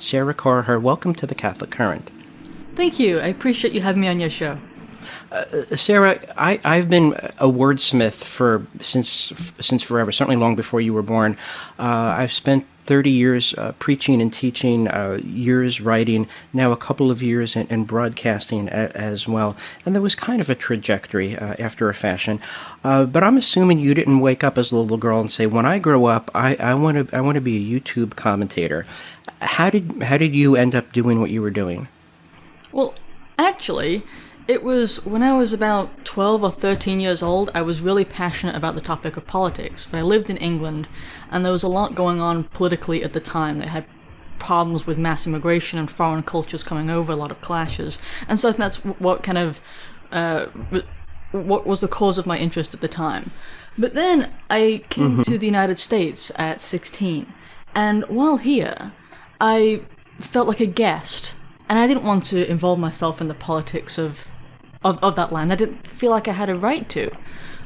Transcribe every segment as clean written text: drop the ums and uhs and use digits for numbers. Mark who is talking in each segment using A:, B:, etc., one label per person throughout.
A: Sarah Corher, welcome to the Catholic Current.
B: Thank you. I appreciate you having me on your show.
A: Sarah, I've been a wordsmith since forever, certainly long before you were born. I've spent 30 years preaching and teaching, years writing, now a couple of years in broadcasting as well. And there was kind of a trajectory after a fashion. But I'm assuming you didn't wake up as a little girl and say, when I grow up, I want to be a YouTube commentator. How did you end up doing what you were doing?
B: Well, actually, it was when I was about 12 or 13 years old, I was really passionate about the topic of politics. But I lived in England, and there was a lot going on politically at the time. They had problems with mass immigration and foreign cultures coming over, a lot of clashes. And so I think that's what kind of, what was the cause of my interest at the time. But then I came to the United States at 16, and while here, I felt like a guest. And I didn't want to involve myself in the politics of that land. I didn't feel like I had a right to.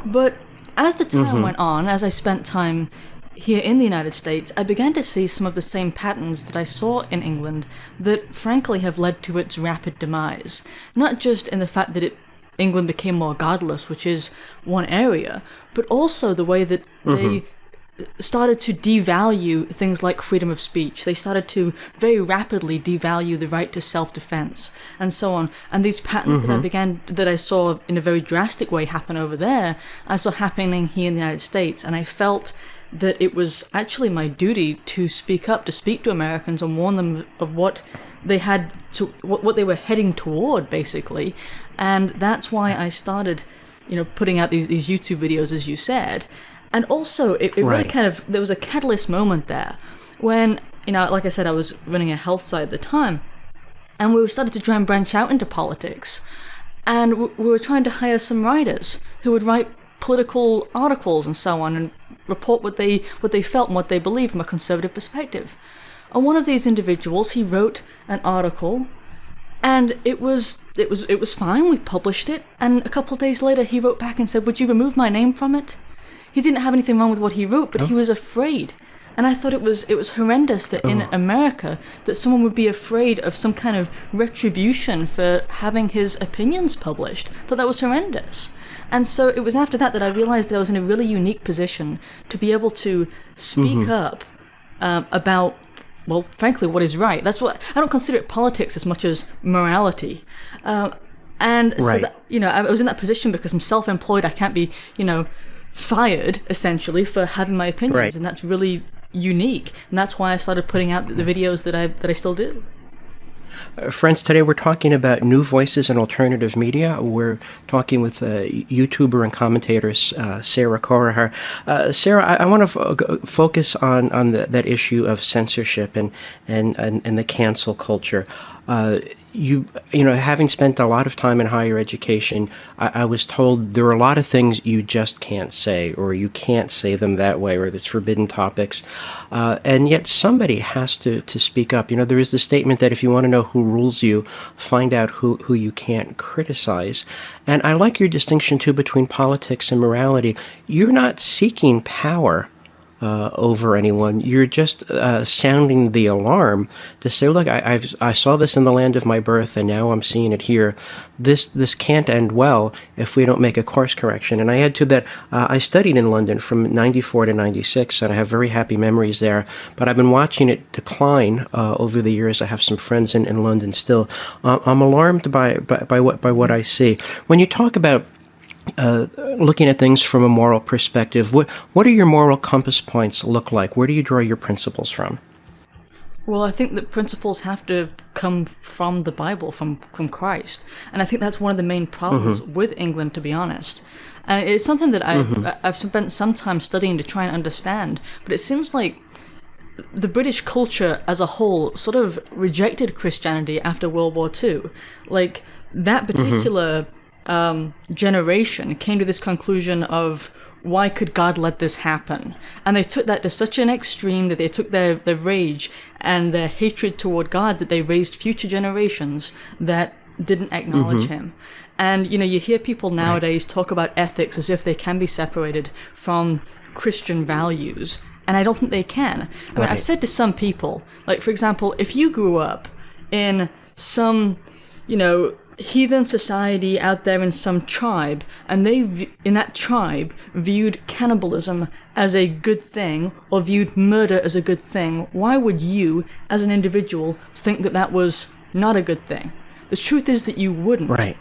B: But as the time went on, as I spent time here in the United States, I began to see some of the same patterns that I saw in England that frankly have led to its rapid demise. Not just in the fact that England became more godless, which is one area, but also the way that they started to devalue things like freedom of speech. They started to very rapidly devalue the right to self-defense and so on. And these patterns that I saw in a very drastic way happen over there, I saw happening here in the United States. And I felt that it was actually my duty to speak up, to speak to Americans and warn them of what they had to, what they were heading toward, basically. And that's why I started, putting out these YouTube videos, as you said. And also, it really there was a catalyst moment there when, like I said, I was running a health site at the time, and we started to try and branch out into politics. And we were trying to hire some writers who would write political articles and so on, and report what they felt and what they believed from a conservative perspective. And one of these individuals, he wrote an article, and it was fine. We published it, and a couple of days later, he wrote back and said, "Would you remove my name from it?" He didn't have anything wrong with what he wrote, but he was afraid. And I thought it was horrendous that in America that someone would be afraid of some kind of retribution for having his opinions published. I thought that was horrendous. And so it was after that I realized that I was in a really unique position to be able to speak up about, well, frankly, what is right. That's what I don't consider it politics as much as morality. So that, I was in that position because I'm self-employed. I can't be, fired essentially for having my opinions, and that's really unique. And that's why I started putting out the videos that I still do.
A: Friends, today we're talking about new voices in alternative media. We're talking with YouTuber and commentator Sarah Corher. Sarah, I want to focus on that issue of censorship and the cancel culture. Having spent a lot of time in higher education, I was told there are a lot of things you just can't say, or you can't say them that way, or it's forbidden topics. And yet somebody has to speak up. There is the statement that if you want to know who rules you, find out who you can't criticize. And I like your distinction, too, between politics and morality. You're not seeking power over anyone. You're just sounding the alarm to say, look, I saw this in the land of my birth, and now I'm seeing it here. This can't end well if we don't make a course correction. And I add to that, I studied in London from 94 to 96, and I have very happy memories there. But I've been watching it decline over the years. I have some friends in London still. I'm alarmed by what I see. When you talk about looking at things from a moral perspective, what do your moral compass points look like? Where do you draw your principles from?
B: Well, I think that principles have to come from the Bible, from Christ. And I think that's one of the main problems with England, to be honest. And it's something that I've spent some time studying to try and understand. But it seems like the British culture as a whole sort of rejected Christianity after World War II. Like, that particular generation came to this conclusion of, why could God let this happen? And they took that to such an extreme that they took their rage and their hatred toward God that they raised future generations that didn't acknowledge him. And, you hear people nowadays talk about ethics as if they can be separated from Christian values. And I don't think they can. I mean, I've said to some people, like, for example, if you grew up in some, heathen society out there in some tribe, and they, in that tribe, viewed cannibalism as a good thing, or viewed murder as a good thing, why would you, as an individual, think that that was not a good thing? The truth is that you wouldn't.
A: Right.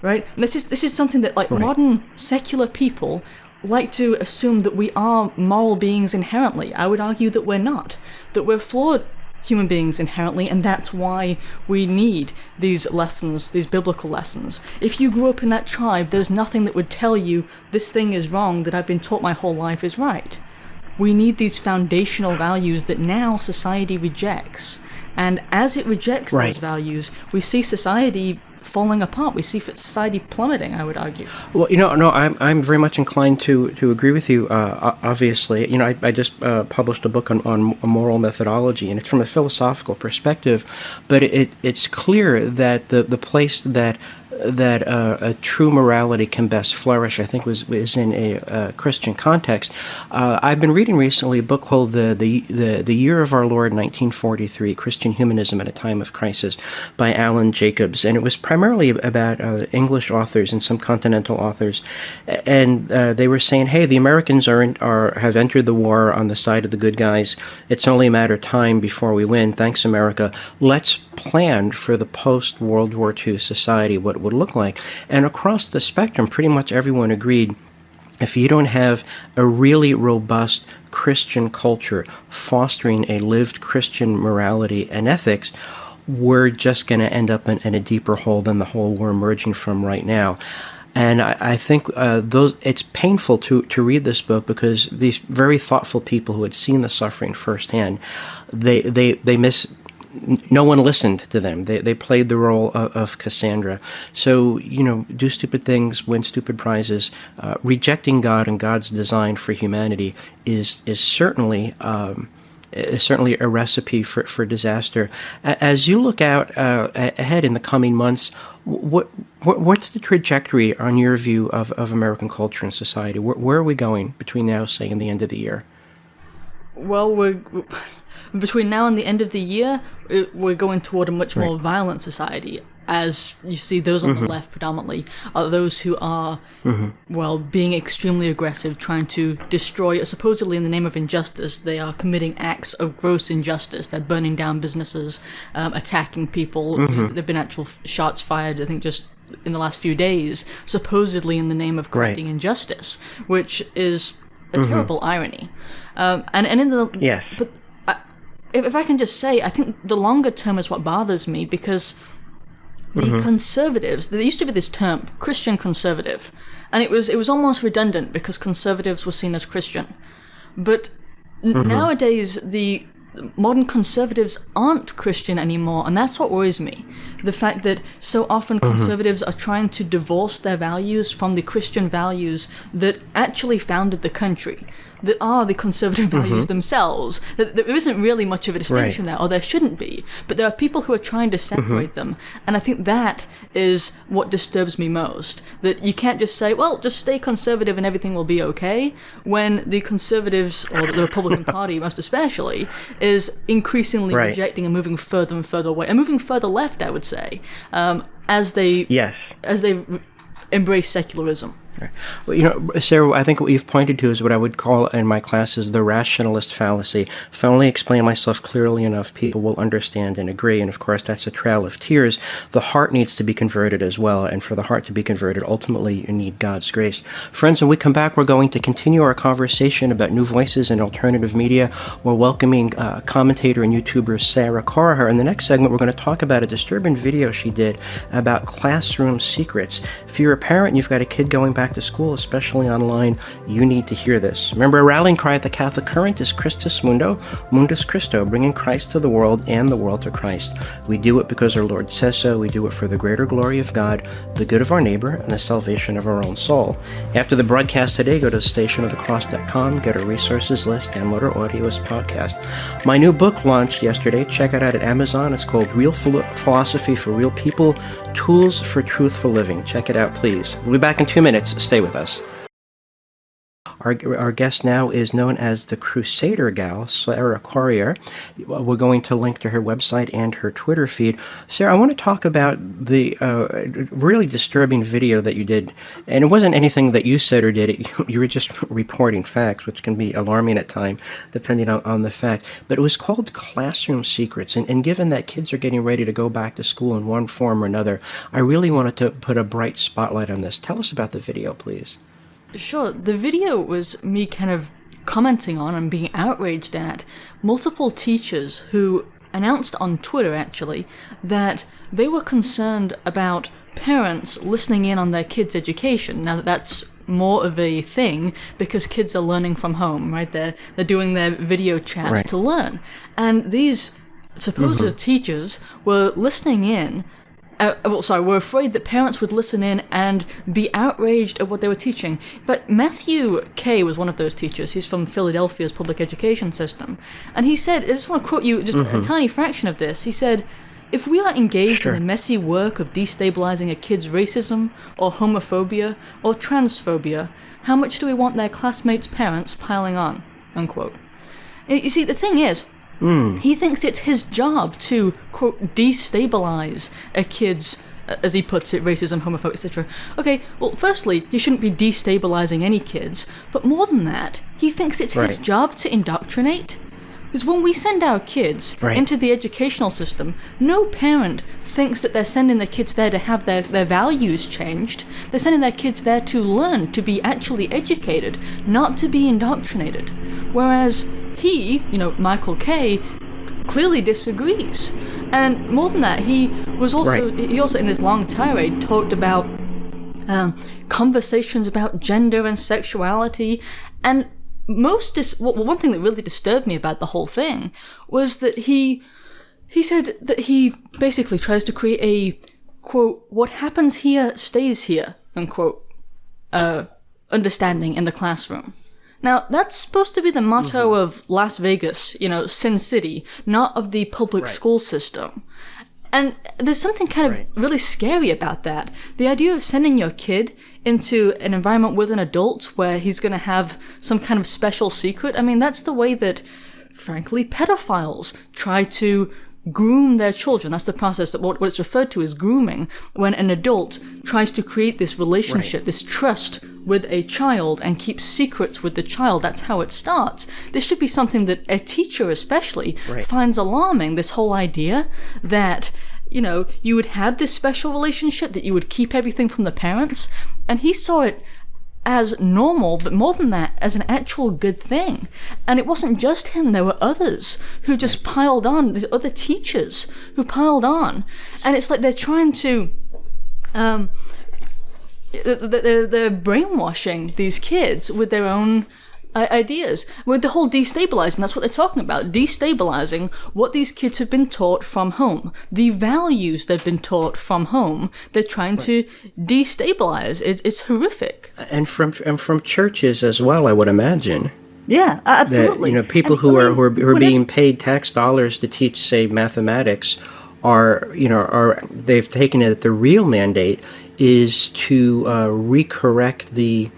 B: Right? And this is something that, like, modern secular people like to assume that we are moral beings inherently. I would argue that we're not. That we're flawed human beings inherently, and that's why we need these lessons, these biblical lessons. If you grew up in that tribe, there's nothing that would tell you this thing is wrong that I've been taught my whole life is right. We need these foundational values that now society rejects. And as it rejects those values, we see society falling apart. We see society plummeting, I would argue.
A: Well, no, I'm very much inclined to agree with you. Obviously, I just published a book on moral methodology, and it's from a philosophical perspective, but it's clear that the place that a true morality can best flourish, I think, was in a Christian context. I've been reading recently a book called the Year of Our Lord 1943: Christian Humanism at a Time of Crisis by Alan Jacobs, and it was primarily about English authors and some continental authors, and they were saying, hey, the Americans have entered the war on the side of the good guys. It's only a matter of time before we win. Thanks, America. Let's plan for the post-World War II society, what it would look like. And across the spectrum, pretty much everyone agreed, if you don't have a really robust Christian culture fostering a lived Christian morality and ethics, we're just going to end up in a deeper hole than the hole we're emerging from right now. And I think it's painful to read this book, because these very thoughtful people who had seen the suffering firsthand, no one listened to them. They played the role of Cassandra. So, do stupid things, win stupid prizes. Rejecting God and God's design for humanity is certainly a recipe for disaster. As you look out ahead in the coming months, what's the trajectory, on your view, of American culture and society? Where are we going between now, say, and the end of the year?
B: Well, between now and the end of the year, we're going toward a much more violent society. As you see, those on the left predominantly are those who are, being extremely aggressive, trying to destroy, supposedly in the name of injustice. They are committing acts of gross injustice. They're burning down businesses, attacking people. There have been actual shots fired, I think, just in the last few days, supposedly in the name of correcting injustice, which is a terrible irony. And in the...
A: Yes.
B: But if I can just say, I think the longer term is what bothers me, because the conservatives, there used to be this term, Christian conservative, and it was almost redundant because conservatives were seen as Christian. But nowadays, the modern conservatives aren't Christian anymore, and that's what worries me. The fact that so often conservatives are trying to divorce their values from the Christian values that actually founded the country, that are the conservative values themselves. There isn't really much of a distinction there, or there shouldn't be, but there are people who are trying to separate them, and I think that is what disturbs me most. That you can't just say, well, just stay conservative and everything will be okay, when the conservatives, or the Republican Party most especially, is increasingly rejecting and moving further and further away, and moving further left, I would say, as they embrace secularism.
A: Well, Sarah, I think what you've pointed to is what I would call in my classes the rationalist fallacy. If I only explain myself clearly enough, people will understand and agree. And of course, that's a trail of tears. The heart needs to be converted as well. And for the heart to be converted, ultimately, you need God's grace. Friends, when we come back, we're going to continue our conversation about new voices in alternative media. We're welcoming commentator and YouTuber Sarah Corriher. In the next segment, we're going to talk about a disturbing video she did about classroom secrets. If you're a parent and you've got a kid going back to school, especially online, you need to hear this. Remember, our rallying cry at the Catholic Current is Christus Mundo, Mundus Christo, bringing Christ to the world and the world to Christ. We do it because our Lord says so. We do it for the greater glory of God, the good of our neighbor, and the salvation of our own soul. After the broadcast today, go to stationofthecross.com, get our resources list, download our audio as podcast. My new book launched yesterday. Check it out at Amazon. It's called Real Philosophy for Real People, Tools for Truthful Living. Check it out, please. We'll be back in 2 minutes. Stay with us. Our guest now is known as the Crusader Gal, Sarah Corrier. We're going to link to her website and her Twitter feed. Sarah, I want to talk about the really disturbing video that you did. And it wasn't anything that you said or did. You were just reporting facts, which can be alarming at times, depending on the fact. But it was called Classroom Secrets. And given that kids are getting ready to go back to school in one form or another, I really wanted to put a bright spotlight on this. Tell us about the video, please.
B: Sure. The video was me kind of commenting on and being outraged at multiple teachers who announced on Twitter, actually, that they were concerned about parents listening in on their kids' education. Now, that's more of a thing because kids are learning from home, right? They're doing their video chats to learn. And these supposed teachers were listening in were afraid that parents would listen in and be outraged at what they were teaching. But Matthew Kay was one of those teachers. He's from Philadelphia's public education system. And he said, I just want to quote you just a tiny fraction of this. He said, "If we are engaged in the messy work of destabilizing a kid's racism, or homophobia, or transphobia, how much do we want their classmates' parents piling on?" Unquote. You see, the thing is, he thinks it's his job to, quote, destabilize a kid's, as he puts it, racism, homophobia, etc. Okay, well, firstly, he shouldn't be destabilizing any kids, but more than that, he thinks it's his job to indoctrinate. Because when we send our kids into the educational system, no parent thinks that they're sending their kids there to have their values changed. They're sending their kids there to learn, to be actually educated, not to be indoctrinated. Whereas he, Michael Kay, clearly disagrees. And more than that, he also in this long tirade talked about conversations about gender and sexuality, and one thing that really disturbed me about the whole thing was that he said that he basically tries to create a, quote, "what happens here stays here," unquote, understanding in the classroom. Now, that's supposed to be the motto of Las Vegas, Sin City, not of the public school system. And there's something kind of really scary about that. The idea of sending your kid into an environment with an adult where he's going to have some kind of special secret. I mean, that's the way that, frankly, pedophiles try to groom their children. That's the process that what it's referred to as grooming, when an adult tries to create this relationship, this trust with a child and keep secrets with the child. That's how it starts. This should be something that a teacher especially finds alarming, this whole idea that, you would have this special relationship, that you would keep everything from the parents. And he saw it as normal, but more than that, as an actual good thing. And it wasn't just him, there were others who just piled on, these other teachers who piled on. And it's like they're trying to, they're brainwashing these kids with their own ideas, with the whole destabilizing. That's what they're talking about, destabilizing what these kids have been taught from home, the values they've been taught from home. They're trying to destabilize. It's horrific.
A: And from churches as well, I would imagine.
C: Yeah, absolutely.
A: That people who are being paid tax dollars to teach, say, mathematics, are they've taken it that the real mandate is to recorrect the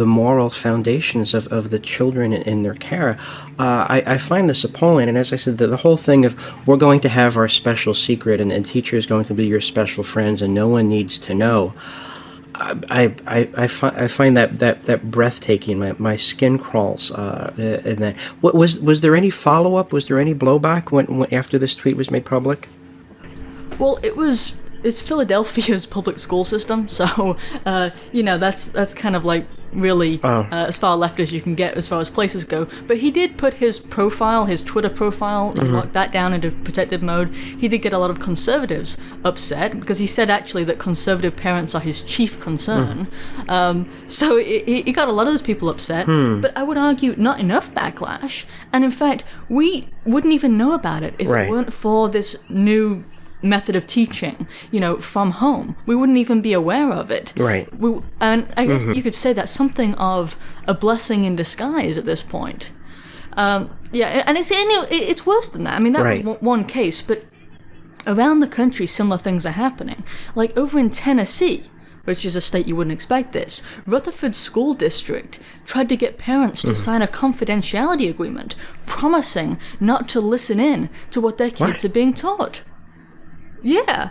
A: moral foundations of the children in their care. I find this appalling, and as I said, the whole thing of we're going to have our special secret, and teacher is going to be your special friends, and no one needs to know. I find that breathtaking. My skin crawls. And that was there any follow up? Was there any blowback when after this tweet was made public?
B: Well, it's Philadelphia's public school system, so that's kind of like really as far left as you can get as far as places go. But he did put his Twitter profile, he locked that down into protected mode. He did get a lot of conservatives upset because he said actually that conservative parents are his chief concern. So he got a lot of those people upset, but I would argue not enough backlash. And in fact, we wouldn't even know about it if it weren't for this new method of teaching, from home. We wouldn't even be aware of it. And I guess you could say that's something of a blessing in disguise at this point. And it's worse than that. I mean, that was one case, but around the country, similar things are happening. Like over in Tennessee, which is a state you wouldn't expect this, Rutherford School District tried to get parents to sign a confidentiality agreement promising not to listen in to what their kids are being taught. Yeah.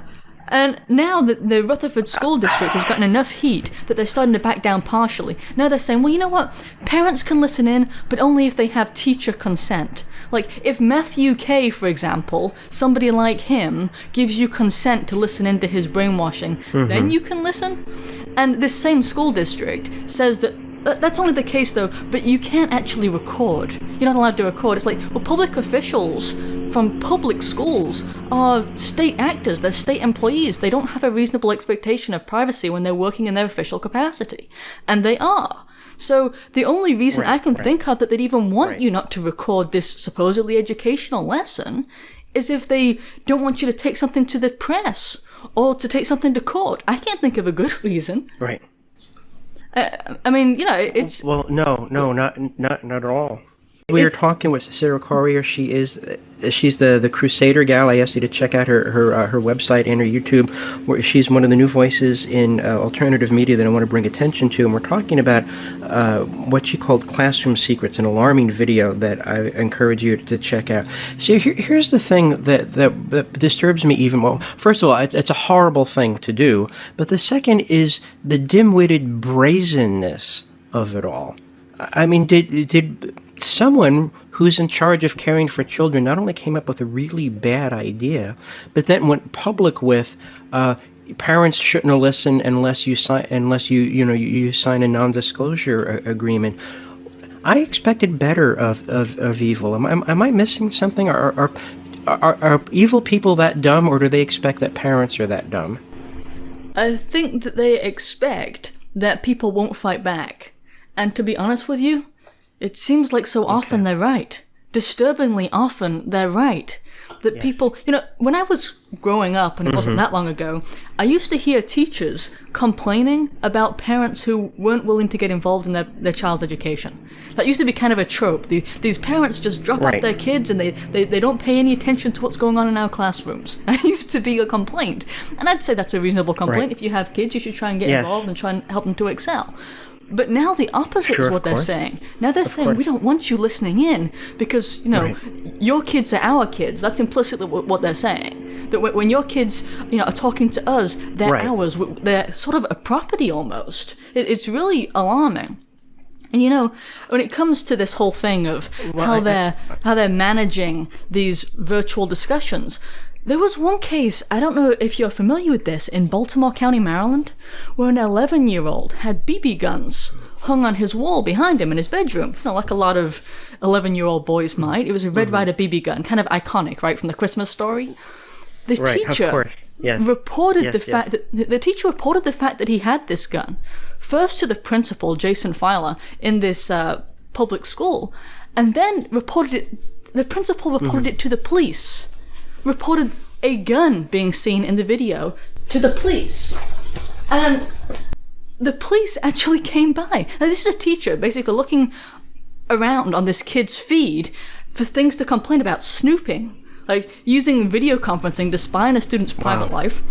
B: And now that the Rutherford School District has gotten enough heat that they're starting to back down partially, now they're saying, well, you know what? Parents can listen in, but only if they have teacher consent. Like, if Matthew K., for example, somebody like him, gives you consent to listen into his brainwashing, then you can listen? And this same school district says that that's only the case, though, but you can't actually record. You're not allowed to record. It's like, well, public officials from public schools are state actors. They're state employees. They don't have a reasonable expectation of privacy when they're working in their official capacity. And they are. So the only reason I can think of that they'd even want you not to record this supposedly educational lesson is if they don't want you to take something to the press or to take something to court. I can't think of a good reason.
A: Right.
B: I mean, you know, it's...
A: Well, no, not at all. We were talking with Sarah Corrier. She's the Crusader gal. I asked you to check out her website and her YouTube, where she's one of the new voices in alternative media that I want to bring attention to. And we're talking about what she called classroom secrets, an alarming video that I encourage you to check out. See, here's the thing that disturbs me even more. First of all, it's a horrible thing to do. But the second is the dim-witted brazenness of it all. I mean, did someone who's in charge of caring for children not only came up with a really bad idea, but then went public with parents shouldn't listen unless you sign a non-disclosure agreement. I expected better of evil. Am I missing something? Are evil people that dumb, or do they expect that parents are that dumb?
B: I think that they expect that people won't fight back. And to be honest with you, it seems like so often they're right. Disturbingly often they're right. That people, you know, when I was growing up, and it wasn't that long ago, I used to hear teachers complaining about parents who weren't willing to get involved in their child's education. That used to be kind of a trope. These parents just drop off their kids and they don't pay any attention to what's going on in our classrooms. That used to be a complaint. And I'd say that's a reasonable complaint. Right. If you have kids, you should try and get involved and try and help them to excel. But now the opposite is what they're saying. Now they're saying, we don't want you listening in because, you know, your kids are our kids. That's implicitly what they're saying. That when your kids, you know, are talking to us, they're ours. They're sort of a property almost. It's really alarming. And, you know, when it comes to this whole thing of how they're managing these virtual discussions, there was one case, I don't know if you're familiar with this, in Baltimore County, Maryland, where an 11-year-old had BB guns hung on his wall behind him in his bedroom. You know, like a lot of 11-year-old boys might. It was a Red Ryder BB gun, kind of iconic, right, from the Christmas story. The teacher reported the fact that he had this gun, first to the principal, Jason Filer, in this public school, and then the principal reported it to the police. Reported a gun being seen in the video to the police. And the police actually came by. Now, this is a teacher basically looking around on this kid's feed for things to complain about, snooping, like using video conferencing to spy on a student's private life.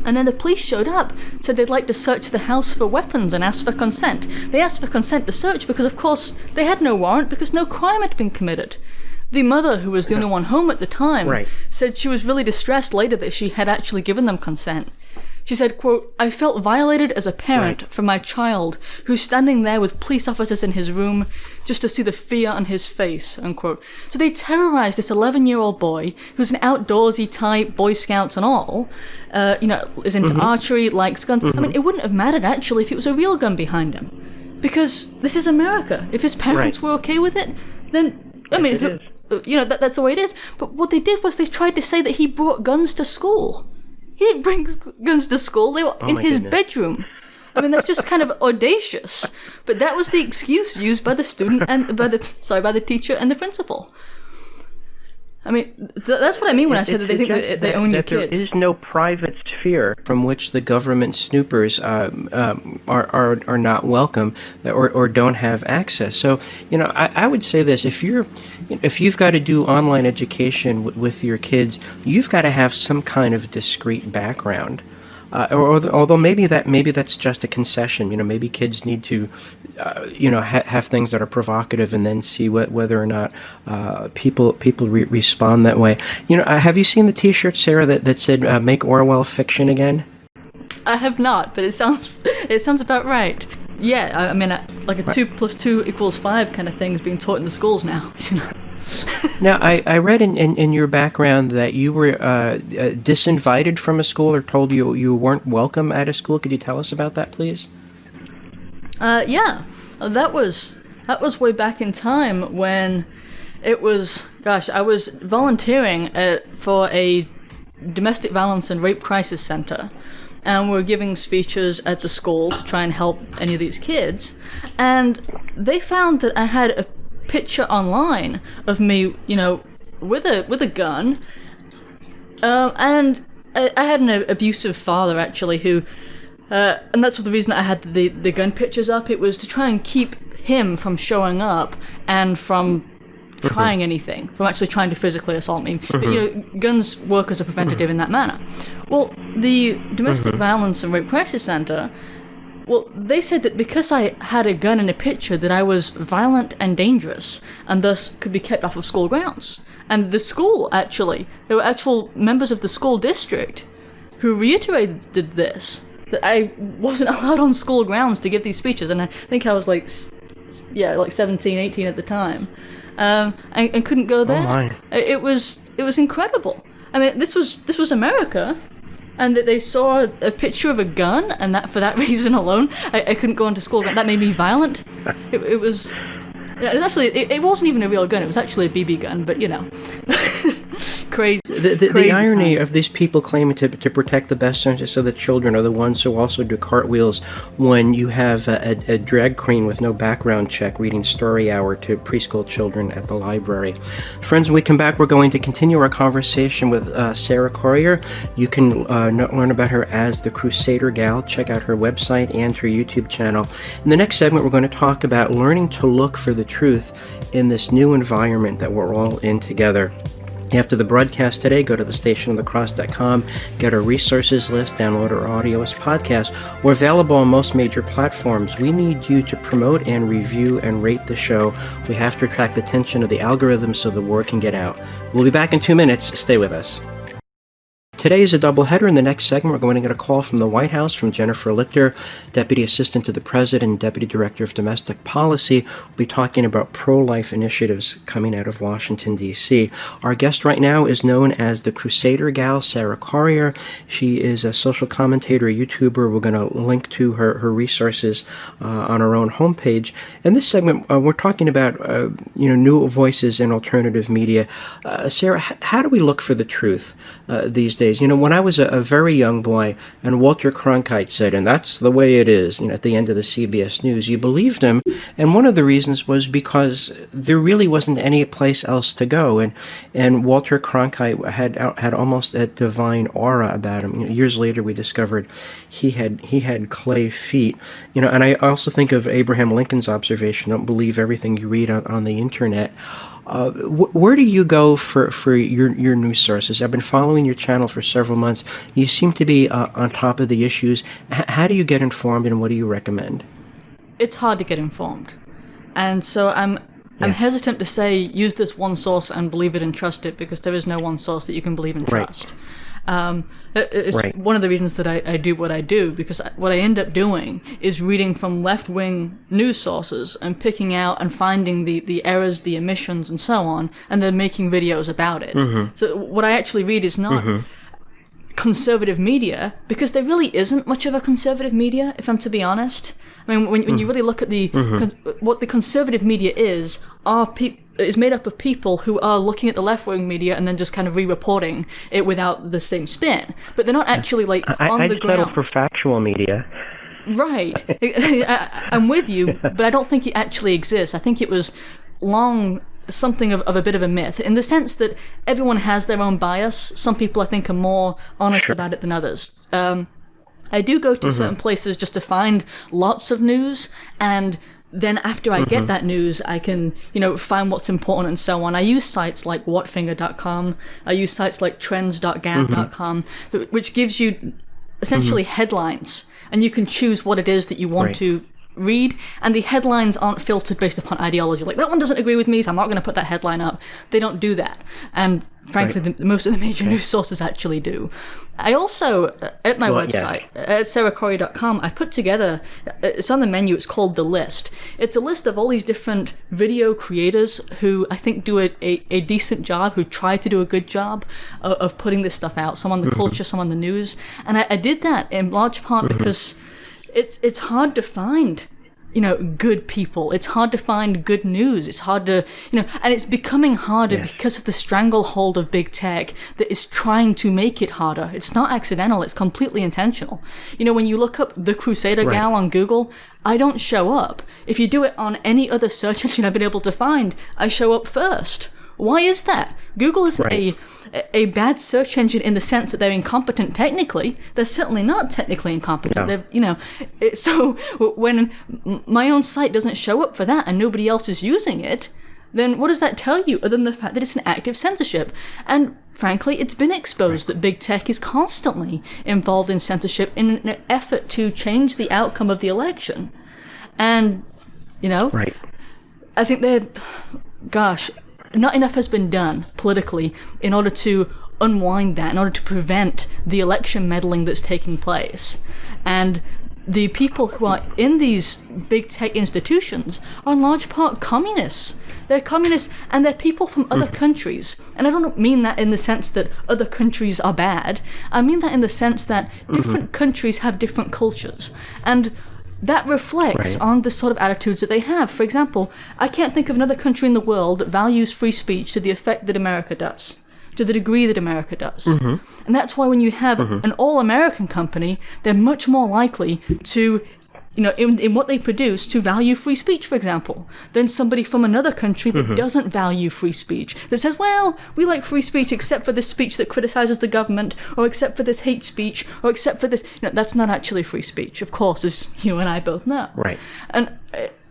B: And then the police showed up, said they'd like to search the house for weapons and asked for consent. They asked for consent to search because, of course, they had no warrant because no crime had been committed. The mother, who was the only one home at the time, said she was really distressed later that she had actually given them consent. She said, quote, "I felt violated as a parent for my child who's standing there with police officers in his room just to see the fear on his face," unquote. So they terrorized this 11-year-old boy who's an outdoorsy type, Boy Scouts and all, is into archery, likes guns. I mean, it wouldn't have mattered actually if it was a real gun behind him. Because this is America. If his parents were okay with it, then, I mean, that's the way it is. But what they did was they tried to say that he brought guns to school. He didn't bring guns to school. They were in his bedroom. I mean, that's just kind of audacious. But that was the excuse used by the student and by the teacher and the principal. I mean, that's what I mean when I say that they think that they own your kids.
A: There is no private sphere from which the government snoopers are not welcome or don't have access. So, you know, I would say this: if you've got to do online education with your kids, you've got to have some kind of discrete background. Although maybe that's just a concession. Maybe kids need to, have things that are provocative, and then see whether or not people respond that way. Have you seen the T-shirt, Sarah, that said "Make Orwell fiction again"?
B: I have not, but it sounds about right. Yeah, I mean, like a 2 + 2 = 5 kind of thing is being taught in the schools now.
A: Now, I read in your background that you were disinvited from a school, or told you weren't welcome at a school. Could you tell us about that, please?
B: Yeah, that was way back in time when it was. Gosh, I was volunteering for a domestic violence and rape crisis center, and we're giving speeches at the school to try and help any of these kids, and they found that I had a picture online of me, with a gun, and I had an abusive father actually who, and that's the reason that I had the gun pictures up. It was to try and keep him from showing up and from trying anything, from actually trying to physically assault me. But, guns work as a preventative in that manner. Well, the domestic violence and rape crisis center, well, they said that because I had a gun in a picture that I was violent and dangerous, and thus could be kept off of school grounds. And the school, actually, there were actual members of the school district who reiterated this, that I wasn't allowed on school grounds to give these speeches, and I think I was like 17, 18 at the time, and couldn't go there.
A: Oh my.
B: It was incredible. I mean, this was America. And that they saw a picture of a gun, and that for that reason alone, I couldn't go into school. That made me violent. It was actually it wasn't even a real gun. It was actually a BB gun, but crazy.
A: The irony of these people claiming to protect the best interests of the children are the ones who also do cartwheels when you have a drag queen with no background check reading story hour to preschool children at the library. Friends, when we come back, we're going to continue our conversation with Sarah Corrier. You can learn about her as the Crusader Gal. Check out her website and her YouTube channel. In the next segment, we're going to talk about learning to look for the truth in this new environment that we're all in together. After the broadcast today, go to thestationofthecross.com, get our resources list, download our audio as podcast. We're available on most major platforms. We need you to promote and review and rate the show. We have to attract the attention of the algorithm so the word can get out. We'll be back in 2 minutes. Stay with us. Today is a doubleheader. In the next segment, we're going to get a call from the White House from Jennifer Lichter, Deputy Assistant to the President and Deputy Director of Domestic Policy. We'll be talking about pro-life initiatives coming out of Washington, D.C. Our guest right now is known as the Crusader Gal, Sarah Corrier. She is a social commentator, a YouTuber. We're going to link to her resources on our own homepage. In this segment, we're talking about new voices in alternative media. Sarah, how do we look for the truth these days? When I was a very young boy and Walter Cronkite said, and that's the way it is, at the end of the CBS News, you believed him. And one of the reasons was because there really wasn't any place else to go. And Walter Cronkite had almost a divine aura about him. Years later, we discovered he had clay feet. And I also think of Abraham Lincoln's observation, don't believe everything you read on the internet. Where do you go for your news sources? I've been following your channel for several months. You seem to be on top of the issues. How do you get informed, and what do you recommend?
B: It's hard to get informed, and so I'm hesitant to say use this one source and believe it and trust it, because there is no one source that you can believe and trust. It's one of the reasons that I do what I do, because what I end up doing is reading from left-wing news sources and picking out and finding the errors, the omissions, and so on, and then making videos about it. So what I actually read is not conservative media, because there really isn't much of a conservative media, if I'm to be honest. I mean, when you really look at what the conservative media is made up of people who are looking at the left-wing media and then just kind of re-reporting it without the same spin. But they're not actually on the ground. I settle
A: for factual media.
B: Right. I'm with you, but I don't think it actually exists. I think it was long something of a bit of a myth, in the sense that everyone has their own bias. Some people, I think, are more honest about it than others. I do go to certain places just to find lots of news, and then after I get that news, I can, find what's important and so on. I use sites like whatfinger.com. I use sites like trends.gab.com, which gives you essentially headlines, and you can choose what it is that you want to read, and the headlines aren't filtered based upon ideology. Like, that one doesn't agree with me, so I'm not going to put that headline up. They don't do that. And frankly, most of the major news sources actually do. I also, at my website, at sarahcorey.com, I put together, it's on the menu, it's called The List. It's a list of all these different video creators who I think do a decent job, who try to do a good job of putting this stuff out. Some on the culture, some on the news. And I did that in large part because it's hard to find, good people. It's hard to find good news. It's hard to, and it's becoming harder because of the stranglehold of big tech that is trying to make it harder. It's not accidental. It's completely intentional. When you look up The Crusader Gal on Google, I don't show up. If you do it on any other search engine I've been able to find, I show up first. Why is that? Google isn't a bad search engine in the sense that they're incompetent technically. They're certainly not technically incompetent. No. So when my own site doesn't show up for that and nobody else is using it, then what does that tell you other than the fact that it's an active censorship? And frankly, it's been exposed that big tech is constantly involved in censorship in an effort to change the outcome of the election. And, I think not enough has been done politically in order to unwind that, in order to prevent the election meddling that's taking place. And the people who are in these big tech institutions are in large part communists. They're communists, and they're people from other countries. And I don't mean that in the sense that other countries are bad. I mean that in the sense that different countries have different cultures. And that reflects on the sort of attitudes that they have. For example, I can't think of another country in the world that values free speech to the effect that America does, to the degree that America does. And that's why when you have an all-American company, they're much more likely to, in what they produce, to value free speech, for example, than somebody from another country that doesn't value free speech, that says, well, we like free speech except for this speech that criticizes the government, or except for this hate speech, or except for this. That's not actually free speech, of course, as you and I both know. And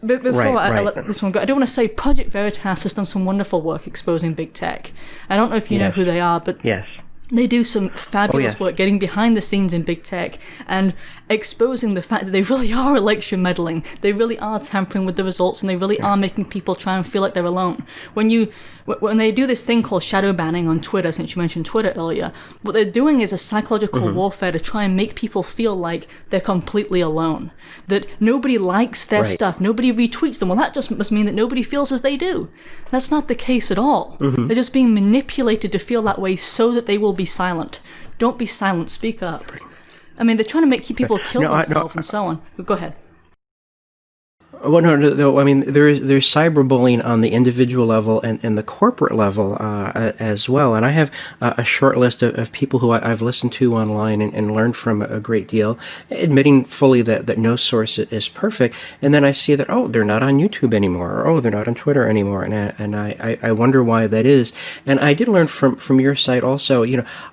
B: before I let this one go, I do want to say Project Veritas has done some wonderful work exposing big tech. I don't know if you know who they are, but they do some fabulous work getting behind the scenes in big tech and exposing the fact that they really are election meddling. They really are tampering with the results, and they really are making people try and feel like they're alone. When they do this thing called shadow banning on Twitter, since you mentioned Twitter earlier, what they're doing is a psychological warfare to try and make people feel like they're completely alone. That nobody likes their stuff, nobody retweets them. Well, that just must mean that nobody feels as they do. That's not the case at all. They're just being manipulated to feel that way so that they will be silent. Don't be silent, speak up. I mean, they're trying to make people kill themselves and so on. Go ahead.
A: Well, no. I mean, there's cyberbullying on the individual level and the corporate level as well. And I have a short list of people who I've listened to online and learned from a great deal, admitting fully that no source is perfect. And then I see that, they're not on YouTube anymore, or they're not on Twitter anymore. And I wonder why that is. And I did learn from your site also.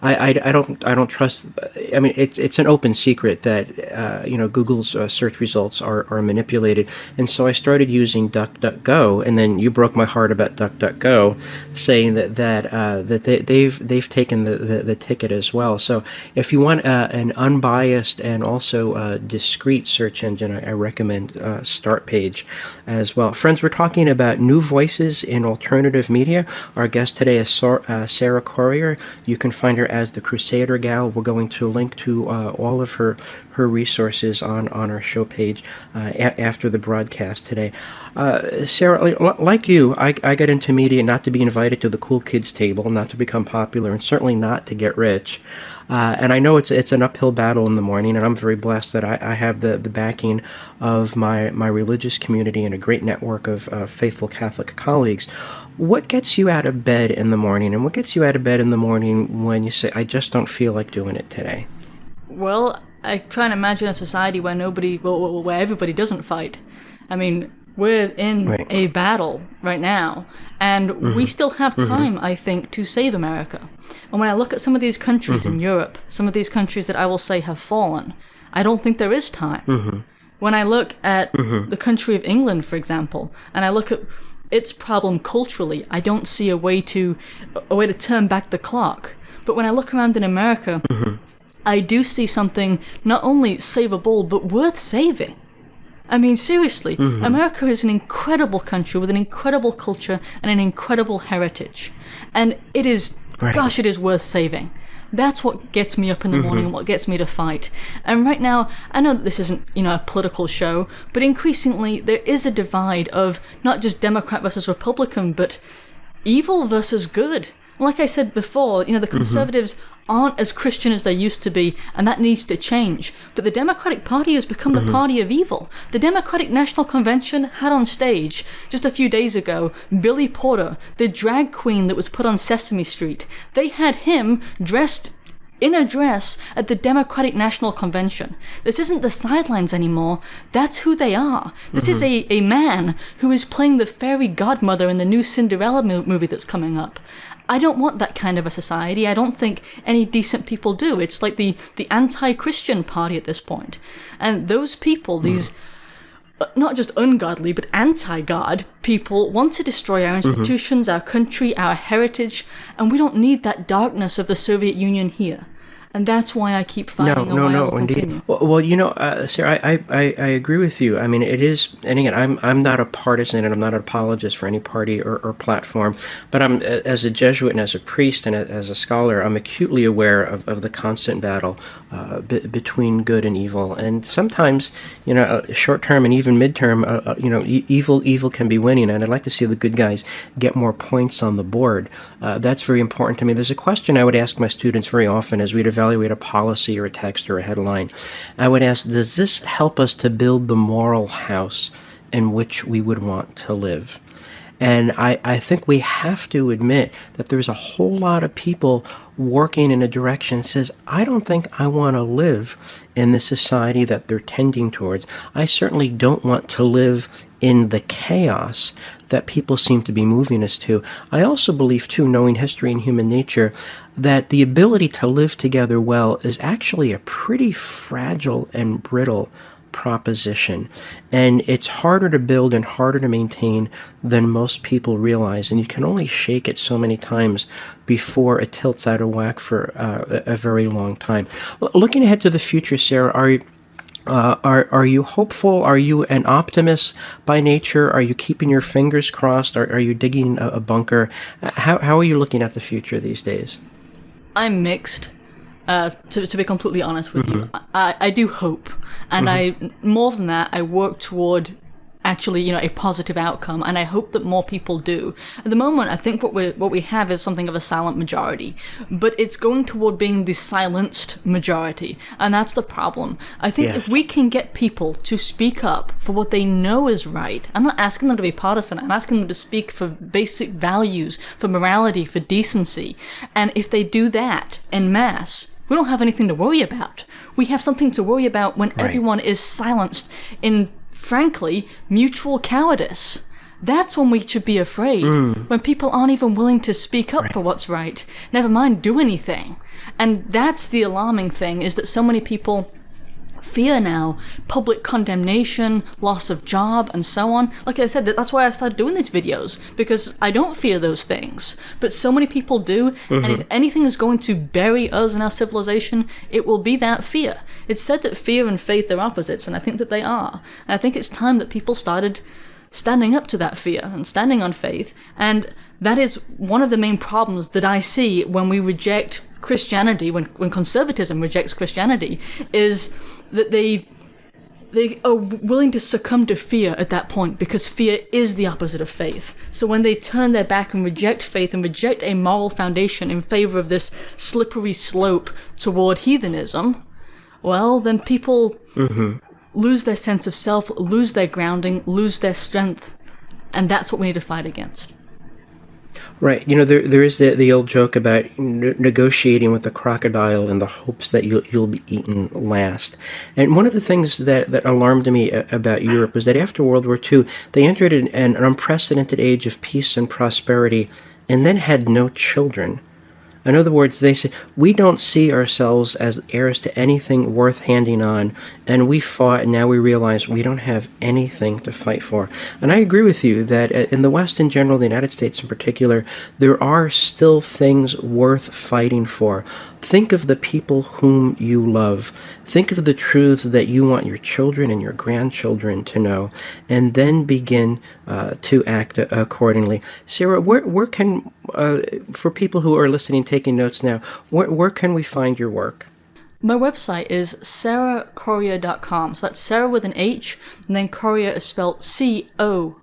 A: I don't trust. I mean, it's an open secret that Google's search results are manipulated. And so I started using DuckDuckGo, and then you broke my heart about DuckDuckGo, saying that they've taken the ticket as well. So if you want an unbiased and also discreet search engine, I recommend StartPage as well. Friends, we're talking about new voices in alternative media. Our guest today is Sarah Corey. You can find her as the Crusader Gal. We're going to link to all of her resources on our show page after the broadcast today. Sarah, like you, I got into media not to be invited to the cool kids table, not to become popular, and certainly not to get rich. And I know it's an uphill battle in the morning, and I'm very blessed that I have the backing of my religious community and a great network of faithful Catholic colleagues. What gets you out of bed in the morning, and what gets you out of bed in the morning when you say, I just don't feel like doing it today?
B: Well, I try and imagine a society where where everybody doesn't fight. I mean, we're in a battle right now, and we still have time, I think, to save America. And when I look at some of these countries in Europe, some of these countries that I will say have fallen, I don't think there is time. When I look at the country of England, for example, and I look at its problem culturally, I don't see a way to turn back the clock. But when I look around in America, I do see something not only savable, but worth saving. I mean, seriously, America is an incredible country with an incredible culture and an incredible heritage. And it is, gosh, it is worth saving. That's what gets me up in the morning and what gets me to fight. And right now, I know that this isn't, a political show, but increasingly there is a divide of not just Democrat versus Republican, but evil versus good. Like I said before, the conservatives aren't as Christian as they used to be, and that needs to change. But the Democratic Party has become the party of evil. The Democratic National Convention had on stage, just a few days ago, Billy Porter, the drag queen that was put on Sesame Street. They had him dressed in a dress at the Democratic National Convention. This isn't the sidelines anymore. That's who they are. This is a man who is playing the fairy godmother in the new Cinderella movie that's coming up. I don't want that kind of a society. I don't think any decent people do. It's like the anti-Christian party at this point. And those people, these not just ungodly, but anti-God people, want to destroy our institutions, our country, our heritage, and we don't need that darkness of the Soviet Union here. And that's why I keep fighting and why I will continue.
A: Well, Sarah, I agree with you. I mean, it is, and again, I'm not a partisan and I'm not an apologist for any party or platform, but I'm, as a Jesuit and as a priest and as a scholar, I'm acutely aware of the constant battle between good and evil. And sometimes, short term and even midterm, evil can be winning, and I'd like to see the good guys get more points on the board. That's very important to me. There's a question I would ask my students very often as we'd evaluate a policy or a text or a headline. I would ask, does this help us to build the moral house in which we would want to live? And I think we have to admit that there's a whole lot of people working in a direction that says, I don't think I want to live in the society that they're tending towards. I certainly don't want to live in the chaos that people seem to be moving us to. I also believe, too, knowing history and human nature, that the ability to live together well is actually a pretty fragile and brittle proposition. And it's harder to build and harder to maintain than most people realize. And you can only shake it so many times before it tilts out of whack for a very long time. Looking ahead to the future, Sarah, are you hopeful? Are you an optimist by nature? Are you keeping your fingers crossed? Are you digging a bunker? How are you looking at the future these days?
B: I'm mixed. To be completely honest with you, I do hope, and I more than that, I work toward actually, a positive outcome, and I hope that more people do. At the moment, I think what we have is something of a silent majority, but it's going toward being the silenced majority, and that's the problem. I think if we can get people to speak up for what they know is right, I'm not asking them to be partisan, I'm asking them to speak for basic values, for morality, for decency, and if they do that en masse, we don't have anything to worry about. We have something to worry about when everyone is silenced in, frankly, mutual cowardice. That's when we should be afraid. When people aren't even willing to speak up for what's right, never mind do anything. And that's the alarming thing, is that so many people fear now public condemnation, loss of job, and so on. Like I said, that's why I started doing these videos, because I don't fear those things, but so many people do. And if anything is going to bury us in our civilization, it will be that fear. It's said that fear and faith are opposites, and I think that they are. And I think it's time that people started standing up to that fear and standing on faith. And that is one of the main problems that I see when we reject Christianity, when conservatism rejects Christianity, is that they are willing to succumb to fear at that point, because fear is the opposite of faith. So when they turn their back and reject faith and reject a moral foundation in favor of this slippery slope toward heathenism, well, then people lose their sense of self, lose their grounding, lose their strength. And that's what we need to fight against.
A: Right. There is the old joke about negotiating with the crocodile in the hopes that you'll be eaten last. And one of the things that alarmed me about Europe was that after World War II, they entered an unprecedented age of peace and prosperity and then had no children. In other words, they say, we don't see ourselves as heirs to anything worth handing on, and we fought, and now we realize we don't have anything to fight for. And I agree with you that in the West in general, the United States in particular, there are still things worth fighting for. think of the people whom you love. Think of the truths that you want your children and your grandchildren to know, and then begin to act accordingly. Sarah, where can, for people who are listening, taking notes now, where can we find your work?
B: My website is sarahcorrier.com. So that's Sarah with an H, and then Corrier is spelled Corriih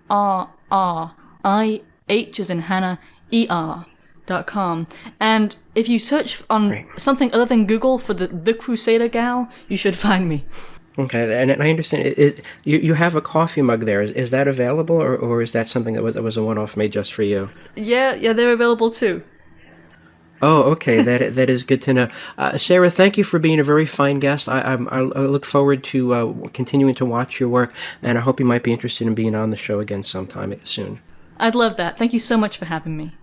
B: as in Hannah, ER.com. And if you search on something other than Google for the Crusader Gal, you should find me.
A: Okay, and I understand. You have a coffee mug there. Is that available, or is that something that was a one-off made just for you?
B: Yeah, they're available too.
A: Oh, okay. That is good to know. Sarah, thank you for being a very fine guest. I look forward to continuing to watch your work, and I hope you might be interested in being on the show again sometime soon.
B: I'd love that. Thank you so much for having me.